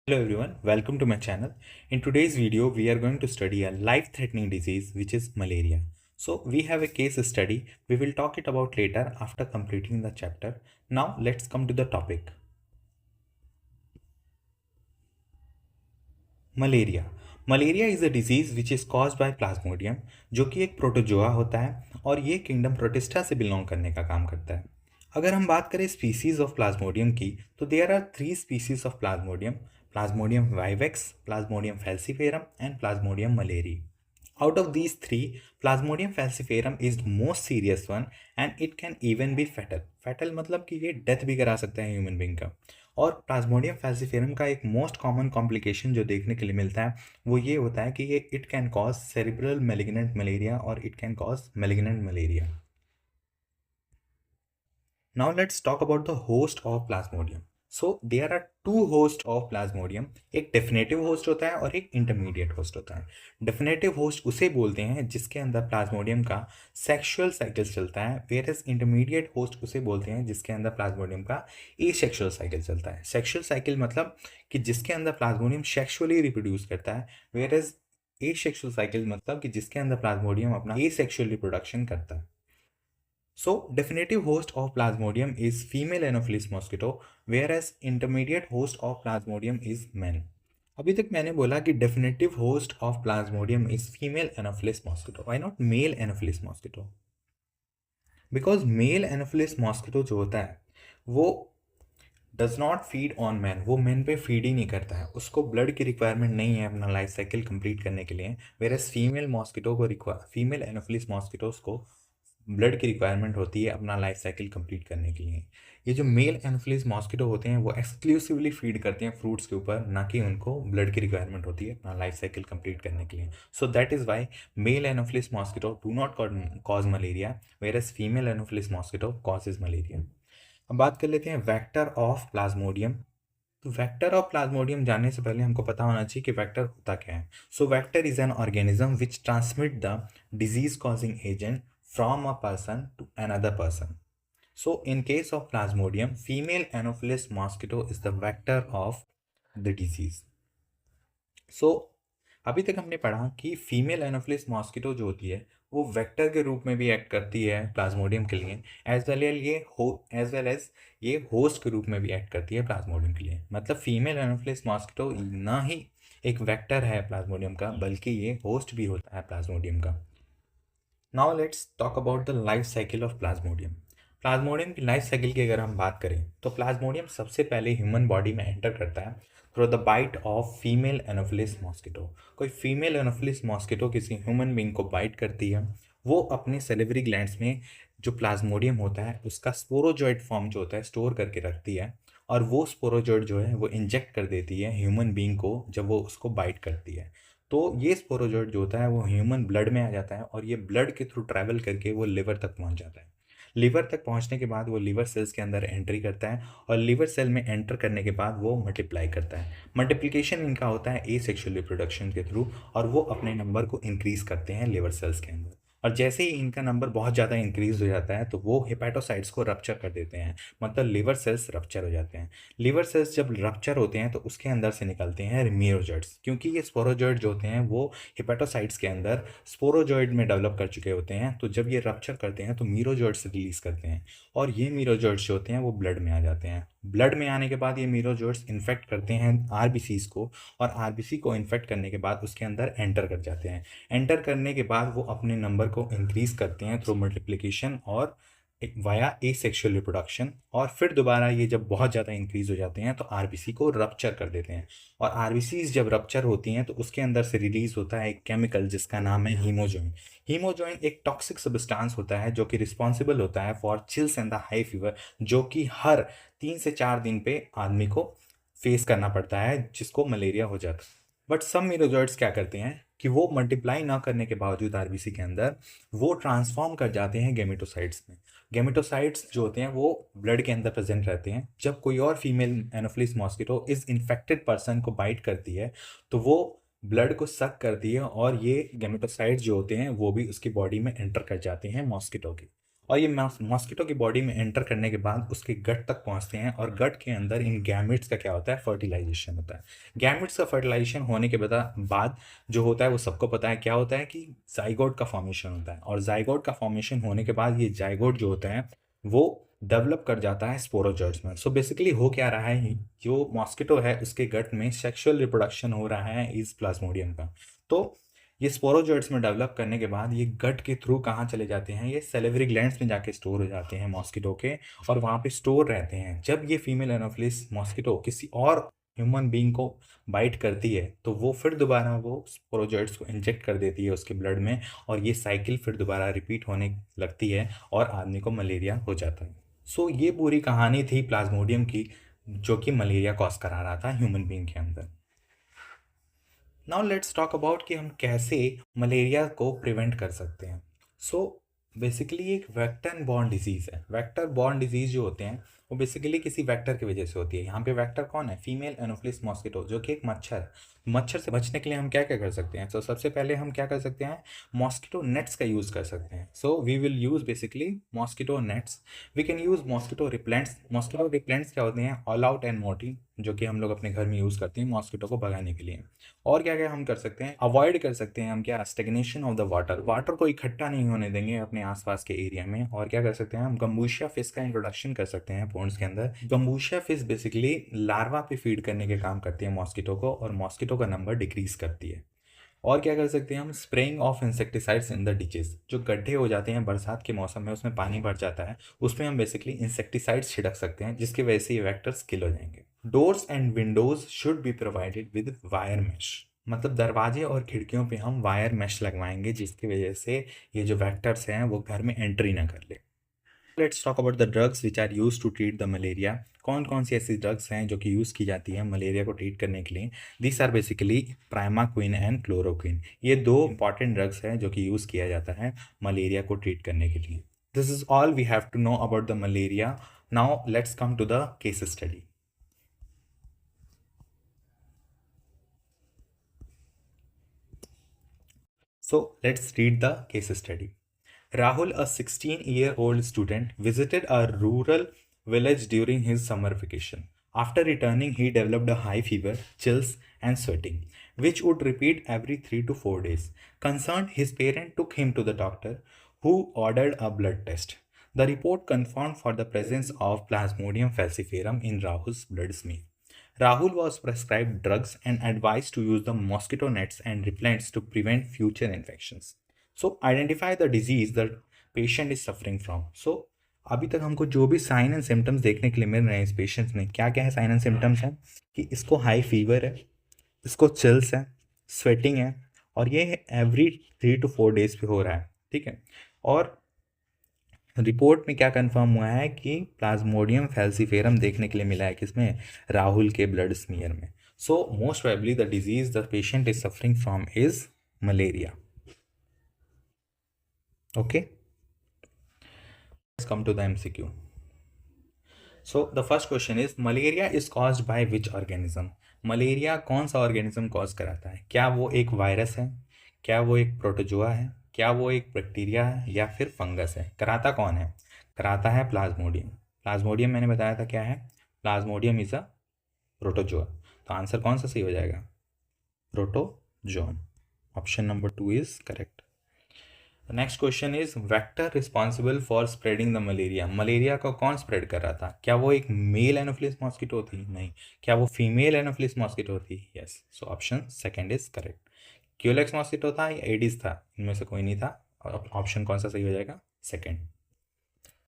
Hello everyone, welcome to my channel. In today's video, we are going to study a life-threatening disease which is malaria. So we have a case study. We will talk it about later after completing the chapter. Now let's come to the topic. Malaria malaria is a disease which is caused by Plasmodium, जो कि एक protozoa होता है और ये kingdom protista से belong करने का काम करता है। अगर हम बात करें स्पीसीज ऑफ प्लाज्मोडियम की, तो there are three species of Plasmodium: Plasmodium vivax, Plasmodium falciparum and Plasmodium malariae. Out of these three, Plasmodium falciparum is the most serious one and it can even be fatal. Fatal मतलब कि ये death भी करा सकता है human being का। और Plasmodium falciparum का एक मोस्ट कॉमन कॉम्प्लिकेशन जो देखने के लिए मिलता है वो ये होता है कि ये it can cause cerebral malignant malaria और it can cause malignant malaria. Now let's talk about the host of Plasmodium. So there are two hosts of Plasmodium. एक डेफिनेटिव होस्ट होता है और एक इंटरमीडिएट होस्ट होता है. डेफिनेटिव होस्ट उसे बोलते हैं जिसके अंदर प्लाज्मोडियम का सेक्सुअल साइकिल चलता है, वेयरएज इंटरमीडिएट होस्ट उसे बोलते हैं जिसके अंदर प्लाज्मोडियम का एसेक्सुअल साइकिल चलता है. सेक्सुअल साइकिल मतलब कि जिसके अंदर प्लाज्मोडियम सेक्सुअली रिप्रोड्यूस करता है, वेयरएज एसेक्सुअल साइकिल मतलब कि जिसके अंदर प्लाज्मोडियम अपना एसेक्सुअल रिप्रोडक्शन करता है. So, definitive host of Plasmodium is female Anopheles mosquito, whereas intermediate host of Plasmodium is men. अभी तक मैंने बोला कि definitive host of Plasmodium is female Anopheles mosquito. Why not male Anopheles mosquito? Because male Anopheles mosquito जो होता है वो does not feed on man, वो मैन पे फीड ही नहीं करता है, उसको ब्लड की रिक्वायरमेंट नहीं है अपना लाइफ साइकिल कंप्लीट करने के लिए. वेरएज फीमेल मॉस्किटो को फीमेल एनोफिलिस मॉस्किटोस को ब्लड की रिक्वायरमेंट होती है अपना लाइफ साइकिल कंप्लीट करने के लिए. ये जो मेल एनोफिलिस मॉस्किटो होते हैं वो एक्सक्लूसिवली फीड करते हैं फ्रूट्स के ऊपर, ना कि उनको ब्लड की रिक्वायरमेंट होती है अपना लाइफ साइकिल कंप्लीट करने के लिए. So that is why male Anopheles mosquito do not cause malaria, whereas female Anopheles mosquito causes malaria. अब बात कर लेते हैं वेक्टर ऑफ प्लाज्मोडियम. तो वेक्टर ऑफ प्लाज्मोडियम जानने से पहले हमको पता होना चाहिए कि वेक्टर होता क्या है. So vector is an organism which transmit the disease causing agent from a person to another person. So in case of Plasmodium, female Anopheles mosquito is the vector of the disease. So अभी तक हमने पढ़ा कि female Anopheles mosquito जो होती है वो vector के रूप में भी एक्ट करती है प्लाज्मोडियम के लिए, एज वेल एज ये होस्ट के रूप में भी एक्ट करती है प्लाज्मोडियम के लिए. मतलब फीमेल एनोफिलिस मॉस्किटो ना ही एक वेक्टर है प्लाज्मोडियम का, बल्कि ये होस्ट भी होता है प्लाज्मोडियम का. Now let's talk about the life cycle of Plasmodium. Plasmodium की लाइफ साइकिल की अगर हम बात करें तो प्लाज्मोडियम सबसे पहले ह्यूमन बॉडी में एंटर करता है through the bite of female Anopheles mosquito. कोई फीमेल एनोफिलिस मॉस्किटो किसी ह्यूमन बींग को बाइट करती है, वो अपने सेलिवरी ग्लैंड्स में जो प्लाज्मोडियम होता है उसका स्पोरोजॉइड फॉर्म जो होता है स्टोर करके रखती है, और वो स्पोरोजॉइड जो है वो इंजेक्ट कर देती है ह्यूमन बींग को जब वो उसको बाइट करती है. तो ये स्पोरोजॉइट जो होता है वो ह्यूमन ब्लड में आ जाता है और ये ब्लड के थ्रू ट्रैवल करके वो लिवर तक पहुंच जाता है. लिवर तक पहुंचने के बाद वो लिवर सेल्स के अंदर एंट्री करता है और लिवर सेल में एंटर करने के बाद वो मल्टीप्लाई करता है. मल्टीप्लिकेशन इनका होता है ए सेक्शुअल रिप्रोडक्शन के थ्रू और वो अपने नंबर को इंक्रीज करते हैं लिवर सेल्स के अंदर. और जैसे ही इनका नंबर बहुत ज़्यादा इंक्रीज हो जाता है तो वो हेपाटोसाइट्स को रप्चर कर देते हैं, मतलब लिवर सेल्स रप्चर हो जाते हैं. लिवर सेल्स जब रप्चर होते हैं तो उसके अंदर से निकलते हैं मीरोजॉइड्स, क्योंकि ये स्पोरोजॉइड जो होते हैं वो हेपाटोसाइट्स के अंदर स्पोरोजॉइड में डेवलप कर चुके होते हैं. तो जब ये रप्चर करते हैं तो मीरोजॉइड्स रिलीज करते हैं और ये मीरोजॉइड्स जो होते हैं वो ब्लड में आ जाते हैं. ब्लड में आने के बाद ये मीरोजॉइड्स इन्फेक्ट करते हैं आरबीसीज को, और आरबीसी को इन्फेक्ट करने के बाद उसके अंदर एंटर कर जाते हैं. एंटर करने के बाद वो अपने नंबर को इंक्रीज करते हैं थ्रू मल्टीप्लिकेशन और वाया ए सेक्शुअल रिप्रोडक्शन. और फिर दोबारा ये जब बहुत ज़्यादा इंक्रीज हो जाते हैं तो आरबीसी को रप्चर कर देते हैं. और आरबीसीज जब रप्चर होती हैं तो उसके अंदर से रिलीज होता है एक केमिकल जिसका नाम है हीमोजोइन. हीमोजोइन एक टॉक्सिक सब्सटेंस होता है जो कि रिस्पॉन्सिबल होता है for chills and the high fever, जो कि हर 3 से 4 दिन पे आदमी को फेस करना पड़ता है जिसको मलेरिया हो जाता है. बट सब मीरोजॉइड्स क्या करते हैं कि वो मल्टीप्लाई ना करने के बावजूद आरबीसी के अंदर वो ट्रांसफॉर्म कर जाते हैं गेमेटोसाइट्स में. गेमेटोसाइट्स जो होते हैं वो ब्लड के अंदर प्रेजेंट रहते हैं. जब कोई और फीमेल एनोफिलिस मॉस्किटो इस इन्फेक्टेड पर्सन को बाइट करती है तो वो ब्लड को सक करती है और ये गेमेटोसाइट्स जो होते हैं वो भी उसकी बॉडी में एंटर कर जाते हैं मॉस्किटो के. और ये मॉस्किटो की बॉडी में एंटर करने के बाद उसके गट तक पहुंचते हैं, और गट के अंदर इन गैमेट्स का क्या होता है, फर्टिलाइजेशन होता है। गैमेट्स का फर्टिलाइजेशन होने के बाद जो होता है वो सबको पता है क्या होता है, कि जाइगोट का फॉर्मेशन होता है। और जाइगोट का फॉर्मेशन होने के बाद ये जाइगोट जो होता है वो डेवलप कर जाता है स्पोरोजोइट्स में। सो बेसिकली हो क्या रहा है, जो मॉस्किटो है उसके गट में सेक्सुअल रिप्रोडक्शन हो रहा है इस प्लाज्मोडियम का। तो ये स्पोरोजोइट्स में डेवलप करने के बाद ये गट के थ्रू कहाँ चले जाते हैं, ये सेलेवरी ग्लैंड्स में जाके स्टोर हो जाते हैं मॉस्किटो के, और वहाँ पे स्टोर रहते हैं। जब ये फीमेल एनोफिलिस मॉस्किटो किसी और ह्यूमन बीइंग को बाइट करती है तो वो फिर दोबारा वो स्पोरोजोइट्स को इंजेक्ट कर देती है उसके ब्लड में, और ये साइकिल फिर दोबारा रिपीट होने लगती है और आदमी को मलेरिया हो जाता है। सो ये पूरी कहानी थी प्लाज्मोडियम की, जो कि मलेरिया कॉज करा रहा था ह्यूमन बीइंग के अंदर। नाउ लेट्स टॉक अबाउट कि हम कैसे मलेरिया को प्रिवेंट कर सकते हैं। सो बेसिकली एक वेक्टर बॉर्न डिजीज़ है। वेक्टर बॉर्न डिजीज़ जो होते हैं वो बेसिकली किसी वेक्टर की वजह से होती है। यहाँ पे वेक्टर कौन है, फीमेल एनोफिलिस मॉस्किटो, जो कि एक मच्छर है। मच्छर से बचने के लिए हम क्या क्या कर सकते हैं, तो सबसे पहले हम क्या कर सकते हैं, मॉस्किटो नेट्स का यूज़ कर सकते हैं। So we will use basically mosquito nets. We can use mosquito repellents. Mosquito repellents क्या होते हैं, ऑल आउट एंड मोर्टिन, जो कि हम लोग अपने घर में यूज़ करते हैं मॉस्किटो को भगाने के लिए। और क्या क्या हम कर सकते हैं, अवॉइड कर सकते हैं हम क्या, stagnation of the water, water को इकट्ठा नहीं होने देंगे अपने आसपास के एरिया में। और क्या कर सकते हैं, हम गम्बूशिया फिश का इंट्रोडक्शन कर सकते हैं पॉन्ड्स के अंदर। गम्बूशिया फिश बेसिकली लार्वा पे फीड करने के काम करती है मॉस्किटो को, और मॉस्किटो का नंबर डिक्रीज करती है। और क्या कर सकते हैं हम, spraying of insecticides in the ditches, जो गड्ढे हो जाते हैं बरसात के मौसम में, उसमें पानी भर जाता है, उसमें हम बेसिकली इंसेक्टिसाइड्स छिड़क सकते हैं, जिसकी वजह से ये वेक्टर्स किल हो जाएंगे। Doors and Windows should be provided with wire mesh, मतलब दरवाजे और खिड़कियों पे हम वायर मैश लगवाएंगे, जिसकी वजह से ये जो वेक्टर्स हैं वो घर में एंट्री ना कर ले। Let's talk about the drugs which are use to treat the malaria. कौन कौन सी ऐसी ड्रग्स हैं जो कि यूज़ की जाती हैं मलेरिया को ट्रीट करने के लिए। This are basically primaquine and chloroquine. ये दो इंपॉर्टेंट ड्रग्स हैं जो कि यूज़ किया जाता है मलेरिया को ट्रीट करने के लिए। This is all we have to know about the malaria. Now let's come to the case study. So let's read the case study. Rahul, a 16-year-old student, visited a rural village during his summer vacation. After returning, he developed a high fever, chills, and sweating, which would repeat every 3 to 4 days. Concerned, his parent took him to the doctor, who ordered a blood test. The report confirmed for the presence of Plasmodium falciparum in Rahul's blood smear. Rahul was prescribed drugs and advised to use the mosquito nets and repellents to prevent future infections. So, identify the disease the patient is suffering from. So, अभी तक हमको जो भी sign and symptoms देखने के लिए मिल रहे हैं इस पेशेंट में, क्या क्या है साइन एंड सिम्टम्स हैं, कि इसको हाई फीवर है, इसको चिल्स है, स्वेटिंग है, और ये एवरी 3 to 4 डेज पे हो रहा है, ठीक है। और रिपोर्ट में क्या कंफर्म हुआ है कि प्लाज्मोडियम फैल्सीफेरम देखने के लिए मिला है किसमें, राहुल के ब्लड स्मीयर में। So most probably the disease the patient is suffering from is malaria. Okay, let's come to the MCQ. So the first question is, malaria is caused by which organism. Malaria कौन सा organism cause कराता है, क्या वो एक virus है, क्या वो एक प्रोटोजोआ है, क्या वो एक बैक्टीरिया है, या फिर फंगस है। कराता कौन है, कराता है प्लाज्मोडियम। प्लाज्मोडियम मैंने बताया था क्या है, प्लाज्मोडियम इज अ प्रोटोजोआ। तो आंसर कौन सा सही हो जाएगा, protozoan. Option number 2 is correct. Next question is, vector responsible for spreading the malaria. Malaria को कौन स्प्रेड कर रहा था, क्या वो एक मेल एनोफिलिस मॉस्किटो थी, नहीं। क्या वो फीमेल एनोफिलिस मॉस्किटो थी, yes. So option second is correct. Culex mosquito था या एडिस था, इनमें से कोई नहीं था। ऑप्शन कौन सा सही हो जाएगा, second.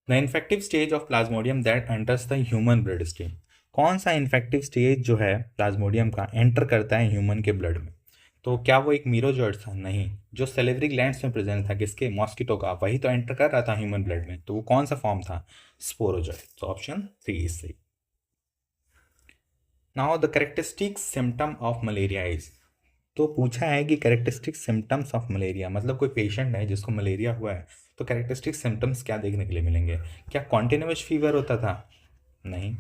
The infective stage of Plasmodium that enters the human blood stream. कौन सा इन्फेक्टिव स्टेज जो है प्लाज्मोडियम का एंटर करता है ह्यूमन के ब्लड में, तो क्या वो एक मीरोजोइड था, नहीं। जो सेलेवरी ग्लैंड्स में प्रेजेंट था किसके, मॉस्किटो का, वही तो एंटर कर रहा था ह्यूमन ब्लड में, तो वो कौन सा फॉर्म था, स्पोरोजोइड। तो ऑप्शन 3 इज सही। Now the characteristic symptom of malaria is, तो पूछा है कि कैरेक्टरिस्टिक सिम्टम्स ऑफ मलेरिया, मतलब कोई पेशेंट है जिसको मलेरिया हुआ है तो कैरेक्टरिस्टिक सिम्टम्स क्या देखने के लिए मिलेंगे। क्या कॉन्टिन्यूअस फीवर होता था, नहीं।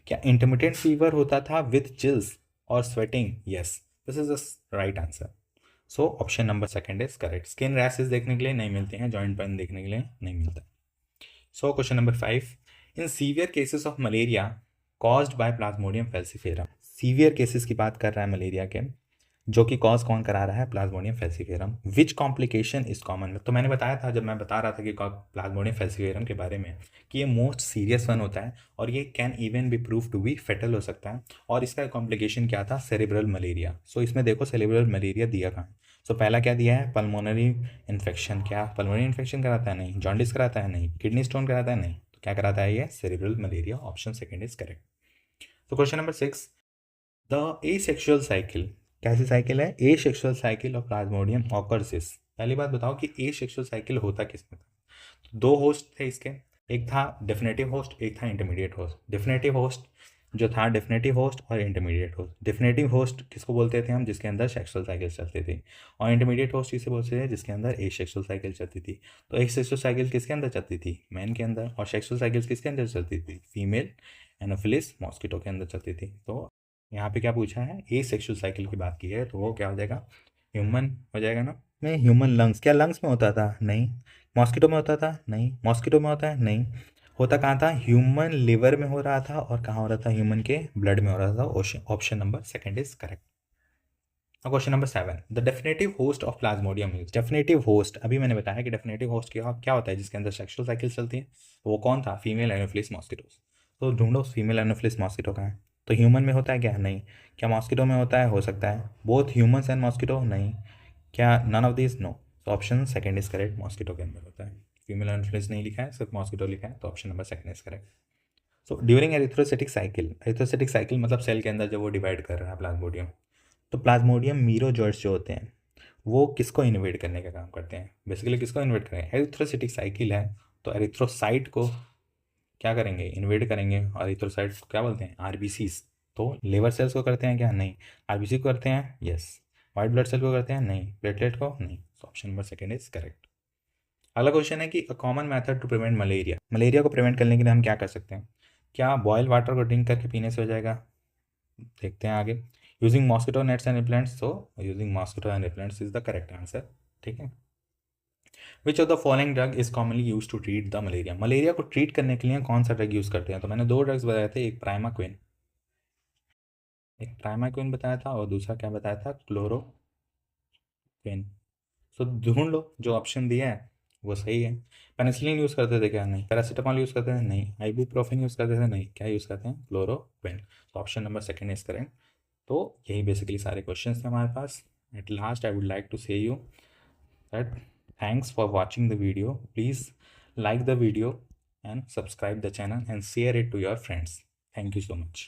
क्या इंटरमिटेंट फीवर होता था विथ चिल्स और sweating, yes. This is the right answer. So option number second is correct. Skin rashes देखने के लिए नहीं मिलते हैं, जॉइंट पेन देखने के लिए नहीं मिलता। So question number 5, in severe cases of malaria caused by Plasmodium falciparum. Severe cases की बात कर रहा है मलेरिया के, जो कि कॉज कौन करा रहा है, Plasmodium falciparum. Which complication is common, तो मैंने बताया था जब मैं बता रहा था कि प्लाज्मोडियम फैल्सीफेरम के बारे में कि ये मोस्ट सीरियस वन होता है और ये can even be prove to be fatal हो सकता है। और इसका कॉम्प्लिकेशन क्या था, सेरेब्रल मलेरिया। सो इसमें देखो सेरेब्रल मलेरिया दिया कहाँ है। सो पहला क्या दिया है, पल्मोनरी इन्फेक्शन। क्या पल्मोनरी इन्फेक्शन कराता है, नहीं। जॉन्डिस कराता है, नहीं। किडनी स्टोन कराता है, नहीं। तो क्या कराता है, ये cerebral malaria. Option second is correct. तो question number 6, the asexual cycle, कैसी साइकिल है, asexual cycle of plasmodium occurs is. पहली बात बताओ कि एसेक्सुअल साइकिल होता किसमें था। दो होस्ट थे इसके, एक था डेफिनेटिव होस्ट, एक था इंटरमीडिएट होस्ट। डेफिनेटिव होस्ट जो था, डेफिनेटिव होस्ट और इंटरमीडिएट होस्ट। डेफिनेटिव होस्ट किसको बोलते थे हम, जिसके अंदर सेक्सुअल साइकिल चलती थी। और इंटरमीडिएट होस्ट किसे बोलते थे, जिसके अंदर एसेक्सुअल साइकिल चलती थी। तो एसेक्सुअल साइकिल किसके अंदर चलती थी, मैन के अंदर। और सेक्सुअल साइकिल किसके अंदर चलती थी, फीमेल एनोफिलिस मॉस्किटो के अंदर चलती थी। तो यहाँ पे क्या पूछा है, ए सेक्सुअल साइकिल की बात की है, तो वो क्या हो जाएगा, ह्यूमन हो जाएगा ना। में ह्यूमन लंग्स, क्या लंग्स में होता था, नहीं। मॉस्किटो में होता था, नहीं। मॉस्किटो में होता है, नहीं। होता कहाँ था, ह्यूमन लिवर में हो रहा था। और कहाँ हो रहा था, ह्यूमन के ब्लड में हो रहा था। Option number second is correct. Question number 7, the definitive host of Plasmodium is. Definitive host, अभी मैंने बताया कि डेफिनेटिव होस्ट क्या होता है, जिसके अंदर सेक्सुअल साइकिल चलती है। वो कौन था, फीमेल एनोफिलिस मॉस्किटोस। तो ढूंढो फीमेल एनोफिलिस मॉस्किटो कहाँ है। तो ह्यूमन में होता है क्या, नहीं। क्या मॉस्किटो में होता है, हो सकता है। बोथ ह्यूमन्स एंड मॉस्किटो, नहीं। क्या नन ऑफ दिस, नो। तो option second is correct, mosquito के अंदर होता है। फीमेल एनोफिलिस नहीं लिखा है, सिर्फ मॉस्किटो लिखा है, तो option number second is correct. So during erythrocytic cycle, erythrocytic cycle मतलब सेल के अंदर जब वो डिवाइड कर रहा है प्लाज्मोडियम, तो प्लाज्मोडियम मीरोजॉइट्स जो होते हैं वो किसको इन्वेट करने का काम करते हैं, बेसिकली किसको इन्वेट करेंगे, एरिथ्रोसाइटिक साइकिल है तो एरिथ्रोसाइट को क्या करेंगे, इन्वेट करेंगे। और एरिथ्रोसाइट को क्या बोलते हैं, आरबीसीज। तो लिवर सेल्स को करते हैं क्या, नहीं। आरबीसी को करते हैं, यस। वाइट ब्लड सेल को करते हैं, नहीं। प्लेटलेट को, नहीं। Option number second is correct. अगला क्वेश्चन है कि a common method to prevent malaria. Malaria को प्रिवेंट करने के लिए हम क्या कर सकते हैं। क्या बॉयल वाटर को ड्रिंक करके पीने से हो जाएगा, देखते हैं आगे। Using mosquito nets and repellents, तो using mosquito and repellents is the correct answer. ठीक है। Which of the following drug is commonly use to treat the malaria. Malaria को ट्रीट करने के लिए कौन सा ड्रग यूज करते हैं, तो मैंने दो ड्रग्स बताए थे, एक प्राइमाक्विन, बताया था, और दूसरा क्या बताया था, क्लोरोक्विन। सो ढूंढ लो जो ऑप्शन दिया है वो सही है। पेनिसिलिन यूज़ करते थे क्या, नहीं। पैरासीटामॉल यूज़ करते थे, नहीं। आइबुप्रोफेन यूज़ करते थे, नहीं। क्या यूज़ करते हैं, क्लोरोक्विन। तो option number second is correct. तो यही बेसिकली सारे क्वेश्चंस थे हमारे पास। At last I would like to say you that thanks for watching the video. Please like the video and subscribe the channel and share it to your friends. Thank you so much.